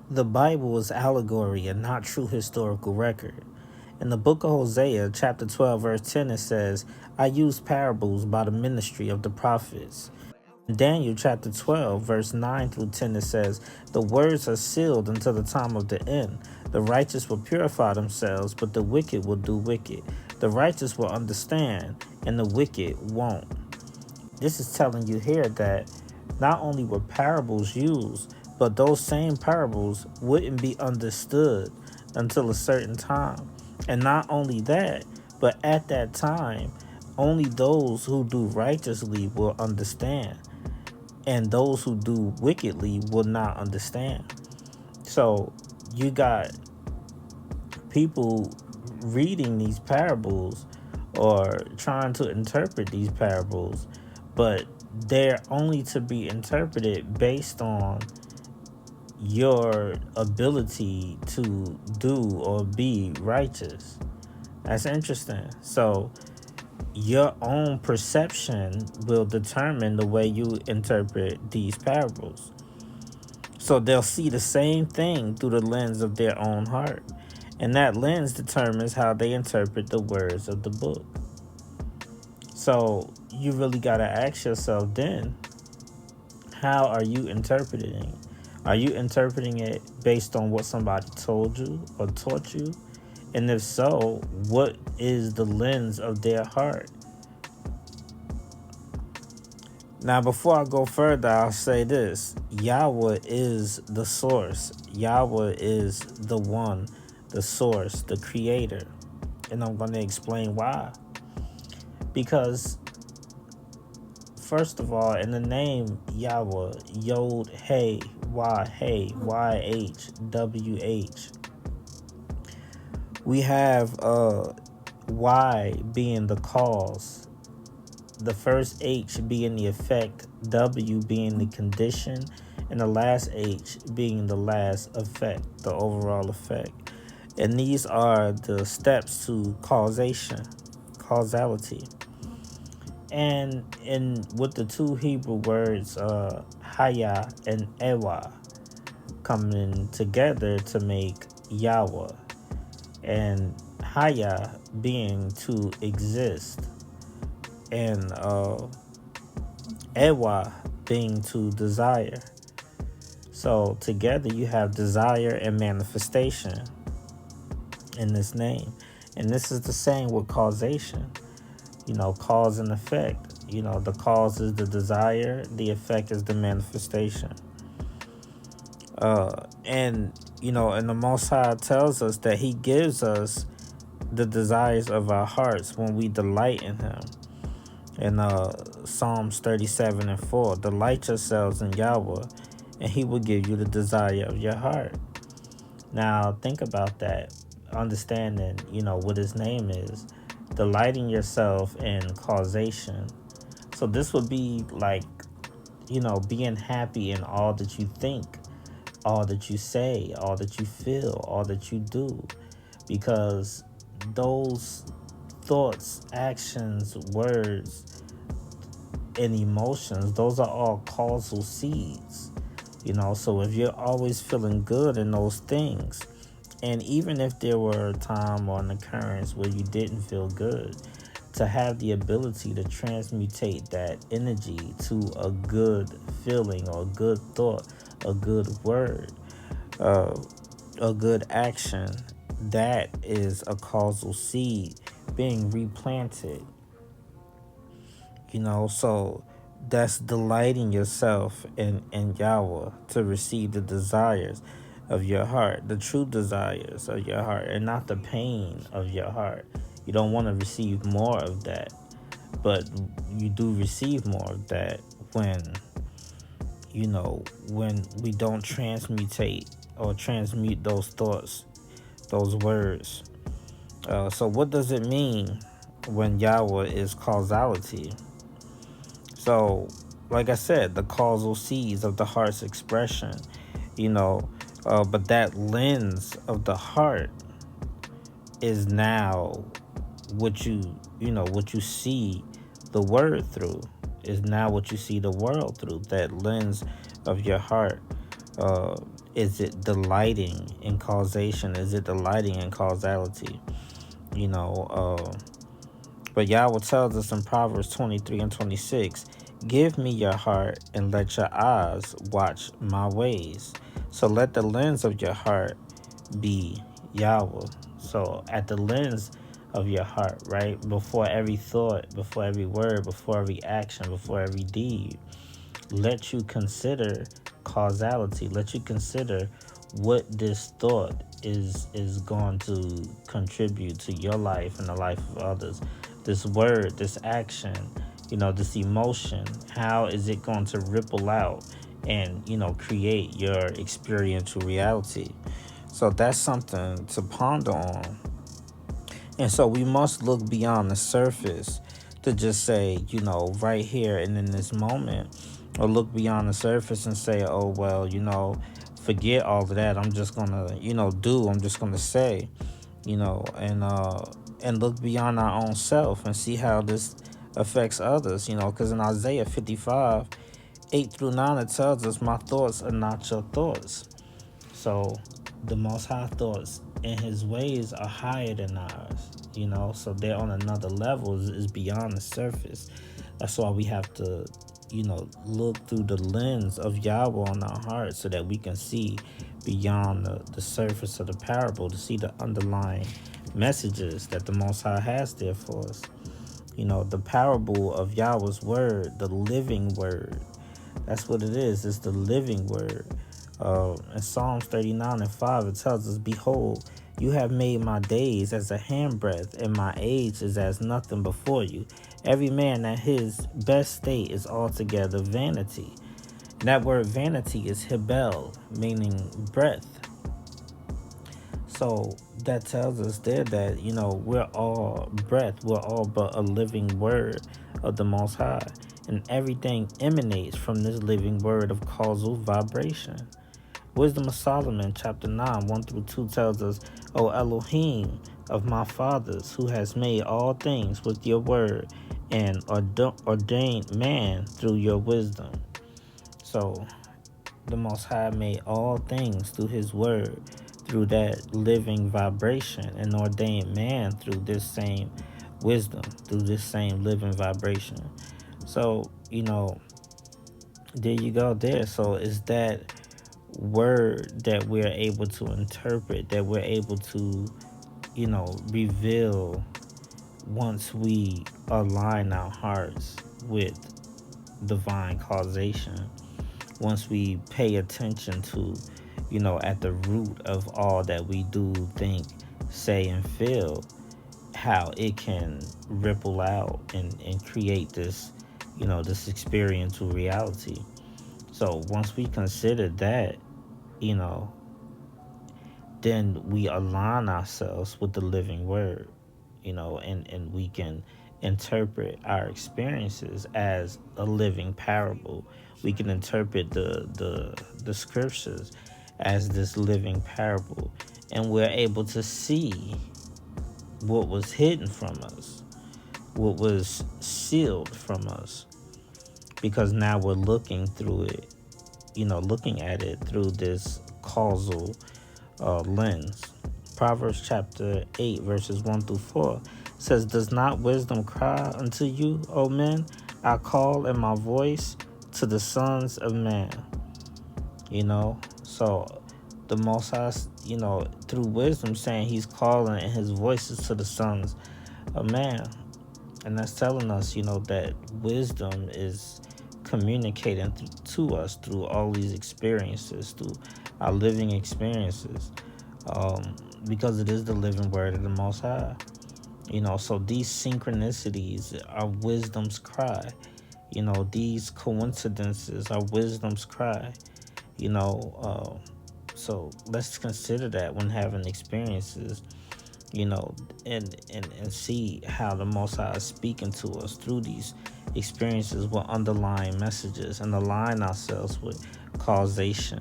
The Bible is allegory and not true historical record. In the book of Hosea, chapter 12, verse 10, it says, I use parables by the ministry of the prophets. In Daniel chapter 12, verse 9 through 10, it says, the words are sealed until the time of the end. The righteous will purify themselves, but the wicked will do wicked. The righteous will understand, and the wicked won't. This is telling you here that not only were parables used, but those same parables wouldn't be understood until a certain time. And not only that, but at that time, only those who do righteously will understand, and those who do wickedly will not understand. So you got people reading these parables or trying to interpret these parables, but they're only to be interpreted based on your ability to do or be righteous. That's interesting. So your own perception will determine the way you interpret these parables. So they'll see the same thing through the lens of their own heart. And that lens determines how they interpret the words of the book. So you really got to ask yourself then, how are you interpreting it? Are you interpreting it based on what somebody told you or taught you? And if so, what is the lens of their heart? Now, before I go further, I'll say this. Yahweh is the source. Yahweh is the one, the source, the creator. And I'm going to explain why. Because, first of all, in the name Yahweh, Yod, Hey, YHWH, we have Y being the cause, the first H being the effect, W being the condition, and the last H being the last effect, the overall effect. And these are the steps to causality. And with the two Hebrew words, Haya and Ewa, coming together to make Yahweh. And Haya being to exist, and Ewa being to desire. So together you have desire and manifestation in this name. And this is the same with causation. Cause and effect. The cause is the desire, the effect is the manifestation. And the Most High tells us that He gives us the desires of our hearts when we delight in Him. In Psalms 37:4, delight yourselves in Yahweh, and He will give you the desire of your heart. Now, think about that. Understanding, what His name is. Delighting yourself in causation. So this would be like, being happy in all that you think, all that you say, all that you feel, all that you do. Because those thoughts, actions, words, and emotions, those are all causal seeds. So if you're always feeling good in those things, and even if there were a time or an occurrence where you didn't feel good, to have the ability to transmutate that energy to a good feeling or a good thought, a good word, a good action, that is a causal seed being replanted. So that's delighting yourself in Yahweh to receive the desires of your heart, the true desires of your heart, and not the pain of your heart. You don't want to receive more of that, but you do receive more of that when we don't transmute those thoughts, those words. So what does it mean when Yahweh is causality? So, like I said, the causal seeds of the heart's expression, but that lens of the heart is now what you see the word through, is now what you see the world through, that lens of your heart. Uh, is it delighting in causation? Is it delighting in causality? You know, but Yahweh tells us in Proverbs 23 and 26, give me your heart and let your eyes watch my ways. So let the lens of your heart be Yahweh. So at the lens of your heart, right? Before every thought, before every word, before every action, before every deed, let you consider causality. Let you consider what this thought is going to contribute to your life and the life of others. This word, this action, this emotion, how is it going to ripple out and create your experiential reality? So that's something to ponder on. And so we must look beyond the surface to just say, right here and in this moment, or look beyond the surface and say, oh, well, forget all of that. I'm just going to, I'm just going to say, and look beyond our own self and see how this affects others, because in Isaiah 55, 8 through 9, it tells us, my thoughts are not your thoughts. So the Most High thoughts and His ways are higher than ours, so they're on another level, is beyond the surface. That's why we have to, look through the lens of Yahweh on our hearts so that we can see beyond the surface of the parable, to see the underlying messages that the Most High has there for us. The parable of Yahweh's word, the living word. That's what it is. It's the living word. In Psalms 39 and 5, it tells us, behold, you have made my days as a handbreadth, and my age is as nothing before you. Every man at his best state is altogether vanity. And that word vanity is hebel, meaning breath. So that tells us there that, we're all breath, we're all but a living word of the Most High. And everything emanates from this living word of causal vibration. Wisdom of Solomon, chapter 9, 1 through 2 tells us, O Elohim of my fathers, who has made all things with your word and ordained man through your wisdom. So the Most High made all things through His word, through that living vibration, and ordained man through this same wisdom, through this same living vibration. So, there you go there. So it's that word that we're able to interpret, that we're able to, reveal once we align our hearts with divine causation. Once we pay attention to, at the root of all that we do, think, say, and feel, how it can ripple out and create this, this experiential reality. So once we consider that, then we align ourselves with the living word, and we can interpret our experiences as a living parable. We can interpret the scriptures as this living parable, and we're able to see what was hidden from us, what was sealed from us, because now we're looking through it, looking at it through this causal lens. Proverbs chapter 8 verses 1 through 4 says, does not wisdom cry unto you, O men? I call in my voice to the sons of man. So the Most High, through wisdom, saying He's calling in His voices to the sons of man. And that's telling us, that wisdom is communicating to us through all these experiences, through our living experiences, because it is the living word of the Most High. So these synchronicities are wisdom's cry. These coincidences are wisdom's cry. So let's consider that when having experiences, and see how the Most High is speaking to us through these experiences with underlying messages, and align ourselves with causation,